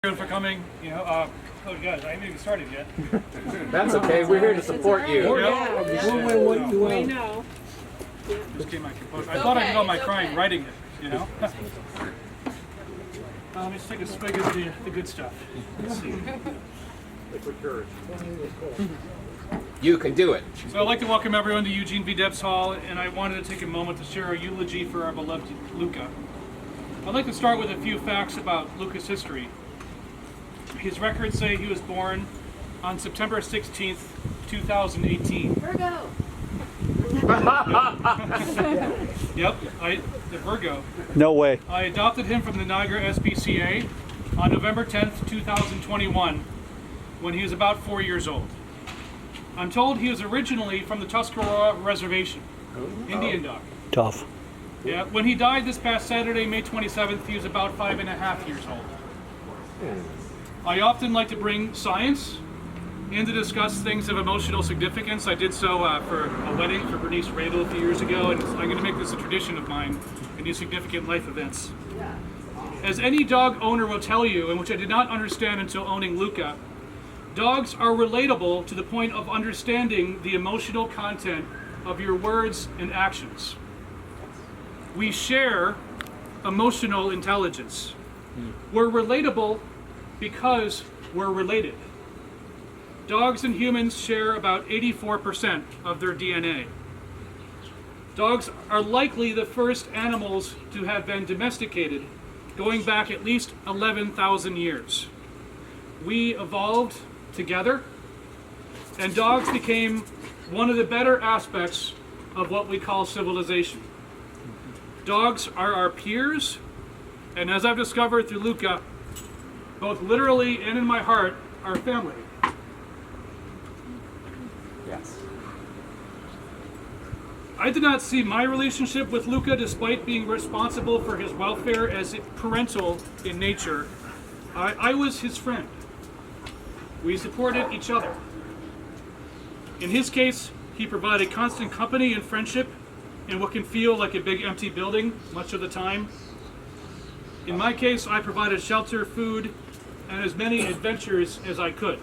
For coming, oh guys, I haven't even started yet. That's okay. We're here to support you. We know. Just came my composure. I thought I did all my crying writing it, Let me just take a swig of the good stuff. Let's see. You can do it. So I'd like to welcome everyone to Eugene V. Debs Hall, and I wanted to take a moment to share a eulogy for our beloved Luca. I'd like to start with a few facts about Luca's history. His records say he was born on September 16th, 2018. Virgo. Yep, the Virgo. No way. I adopted him from the Niagara SPCA on November 10th, 2021, when he was about 4 years old. I'm told he was originally from the Tuscarora Reservation, Indian dog. Tough. Yeah, when he died this past Saturday, May 27th, he was about 5.5 years old. I often like to bring science and to discuss things of emotional significance. I did so for a wedding for Bernice Radel a few years ago, and I'm going to make this a tradition of mine in these significant life events. As any dog owner will tell you, and which I did not understand until owning Luca, dogs are relatable to the point of understanding the emotional content of your words and actions. We share emotional intelligence. We're relatable because we're related. Dogs and humans share about 84% of their DNA. Dogs are likely the first animals to have been domesticated, going back at least 11,000 years. We evolved together, and dogs became one of the better aspects of what we call civilization. Dogs are our peers, and as I've discovered through Luca, both literally and in my heart, our family. Yes. I did not see my relationship with Luca, despite being responsible for his welfare, as parental in nature. I was his friend. We supported each other. In his case, he provided constant company and friendship in what can feel like a big empty building much of the time. In my case, I provided shelter, food, and as many adventures as I could.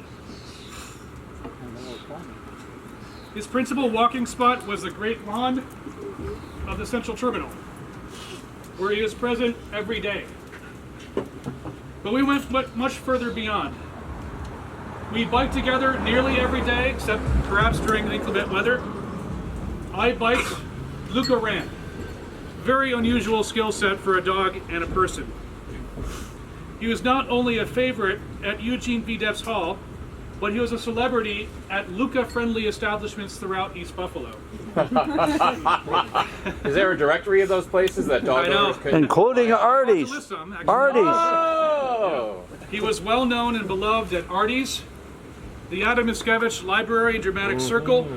His principal walking spot was the Great Lawn of the Central Terminal, where he was present every day. But we went much further beyond. We biked together nearly every day, except perhaps during the inclement weather. I biked, Luca ran. Very unusual skill set for a dog and a person. He was not only a favorite at Eugene V. Debs Hall, but he was a celebrity at Luca-friendly establishments throughout East Buffalo. Is there a directory of those places that dog owners could? Including Artie's. Artie's. Oh! He was well known and beloved at Artie's, the Adam Mickiewicz Library and Dramatic Circle,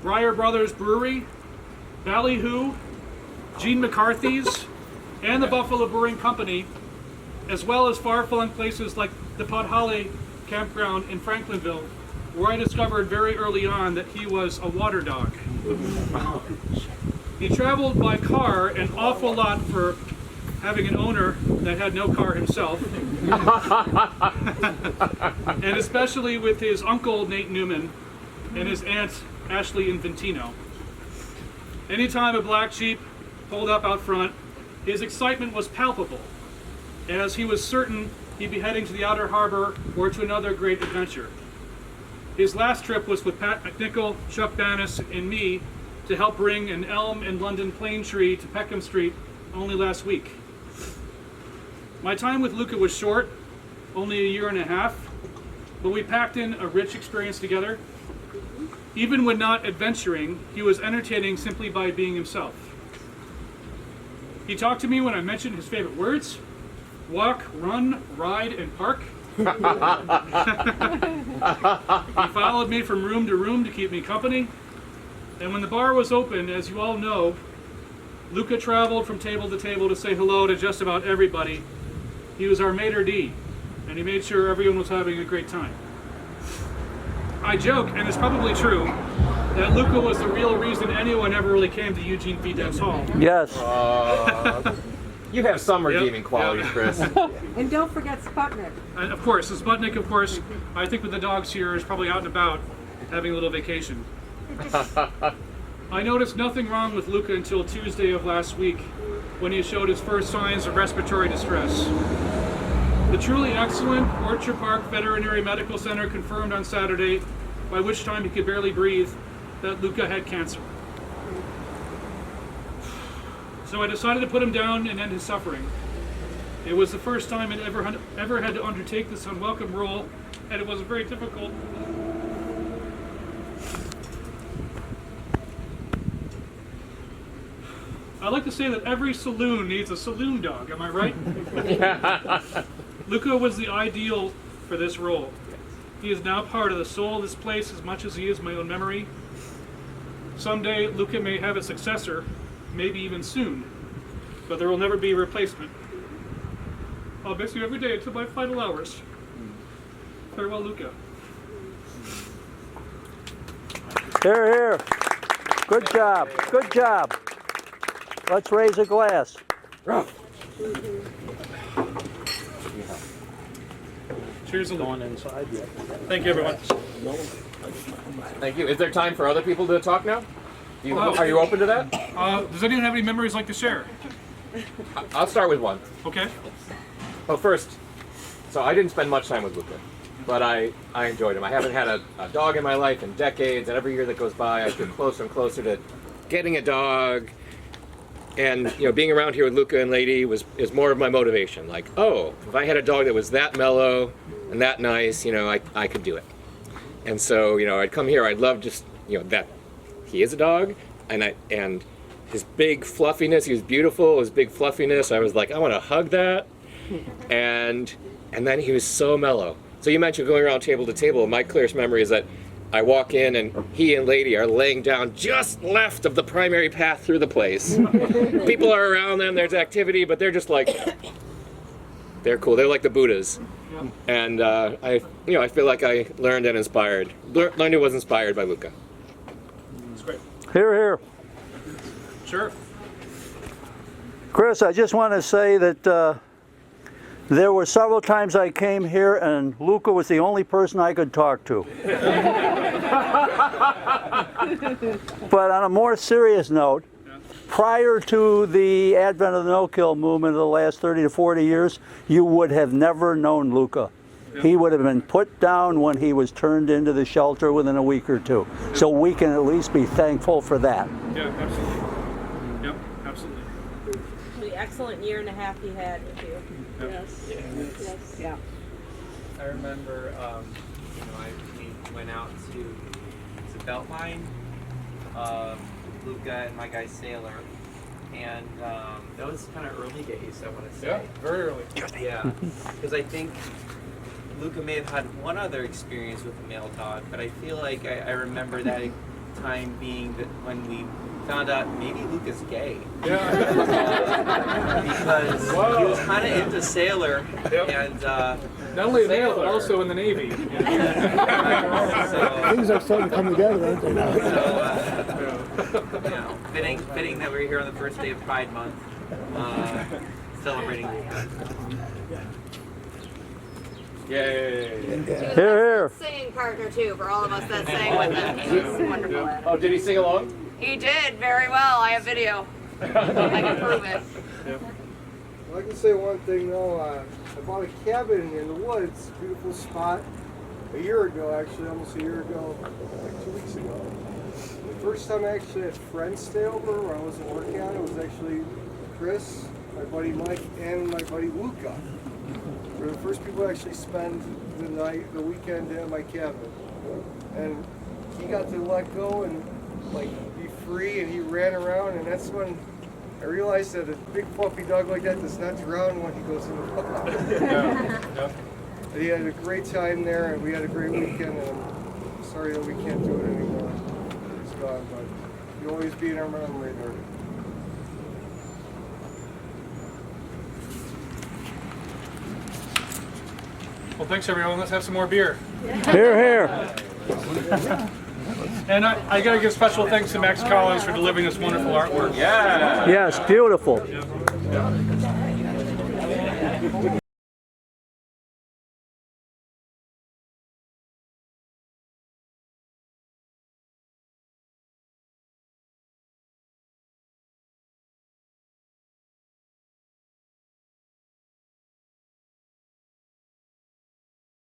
Breyer Brothers Brewery, Ballyhoo, Gene McCarthy's, and the Buffalo Brewing Company, as well as far-flung places like the Podhale Campground in Franklinville, where I discovered very early on that he was a water dog. He traveled by car an awful lot for having an owner that had no car himself, and especially with his uncle Nate Newman and his aunt Ashley Infantino. Anytime a black Jeep pulled up out front, his excitement was palpable, as he was certain he'd be heading to the outer harbor or to another great adventure. His last trip was with Pat McNichol, Chuck Bannis, and me to help bring an elm and London plane tree to Peckham Street only last week. My time with Luca was short, only a year and a half, but we packed in a rich experience together. Even when not adventuring, he was entertaining simply by being himself. He talked to me when I mentioned his favorite words: walk, run, ride, and park. He followed me from room to room to keep me company. And when the bar was open, as you all know, Luca traveled from table to table to say hello to just about everybody. He was our maitre d', and he made sure everyone was having a great time. I joke, and it's probably true, that Luca was the real reason anyone ever really came to Eugene V. Debs Hall. Yes. You have some redeeming qualities, Chris. And don't forget Sputnik. And of course, the Sputnik, of course, I think with the dogs here is probably out and about having a little vacation. I noticed nothing wrong with Luca until Tuesday of last week when he showed his first signs of respiratory distress. The truly excellent Orchard Park Veterinary Medical Center confirmed on Saturday, by which time he could barely breathe, that Luca had cancer. So I decided to put him down and end his suffering. It was the first time I'd ever had to undertake this unwelcome role, and it was very difficult. I like to say that every saloon needs a saloon dog, am I right? Luca was the ideal for this role. He is now part of the soul of this place as much as he is my own memory. Someday, Luca may have a successor, maybe even soon, but there will never be a replacement. I'll miss you every day until my final hours. Farewell, Luca. Here, here. Good job. Good job. Let's raise a glass. Cheers, Going inside yet. Thank you, everyone. Thank you. Is there time for other people to talk now? Are you open to that? Does anyone have any memories like to share? I'll start with one. Okay. Well, first, so I didn't spend much time with Luca, but I enjoyed him. I haven't had a dog in my life in decades, and every year that goes by, I get closer and closer to getting a dog. And being around here with Luca and Lady is more of my motivation. Like, oh, if I had a dog that was that mellow and that nice, I could do it. And so, I'd come here. I'd love just that he is a dog, and his big fluffiness. He was beautiful. His big fluffiness. I was like, I want to hug that. And then he was so mellow. So you mentioned going around table to table. My clearest memory is that I walk in and he and Lady are laying down just left of the primary path through the place. People are around them, there's activity, but they're just like, they're cool. They're like the Buddhas. And I feel like I learned and was inspired by Luca. That's great. Here, here. Sure. Chris, I just want to say that there were several times I came here and Luca was the only person I could talk to. But on a more serious note, prior to the advent of the no-kill movement of the last 30 to 40 years, you would have never known Luca. He would have been put down when he was turned into the shelter within a week or two. So we can at least be thankful for that. Yeah, absolutely. Yep, absolutely. The excellent year and a half he had with you. Yes. Yes. Yeah. I remember, we went out to Beltline, Luca and my guy Sailor, and that was kind of early days, I want to say. Yeah, very early. Yeah, because I think Luca may have had one other experience with a male dog, but I feel like I remember that time being that when we found out maybe Luca's gay. Yeah. Because he was kind of into Sailor, and not only male, but also in the Navy. so, Things are starting to come together, aren't they now? so fitting that we're here on the first day of Pride Month, celebrating Luca. Yay! Here, here. Singing partner too for all of us that sang with him. He was wonderful at it. Oh, did he sing along? He did very well. I have video. I can prove it. Well, I can say one thing though. I bought a cabin in the woods, beautiful spot, a year ago actually, almost a year ago, like 2 weeks ago. The first time I actually had friends stay over where I wasn't working on it was actually Chris, my buddy Mike, and my buddy Luca. They were the first people to actually spend the weekend at my cabin. And he got to let go and be free, and he ran around, and that's when I realized that a big fluffy dog like that does not drown when he goes in the water. And he had a great time there, and we had a great weekend, and I'm sorry that we can't do it anymore. He's gone, but he'll always be in our memory there. Well, thanks everyone. Let's have some more beer. Here, here. And I got to give special thanks to Max Collins for delivering this wonderful artwork. Yeah! Yes, beautiful. Yeah. When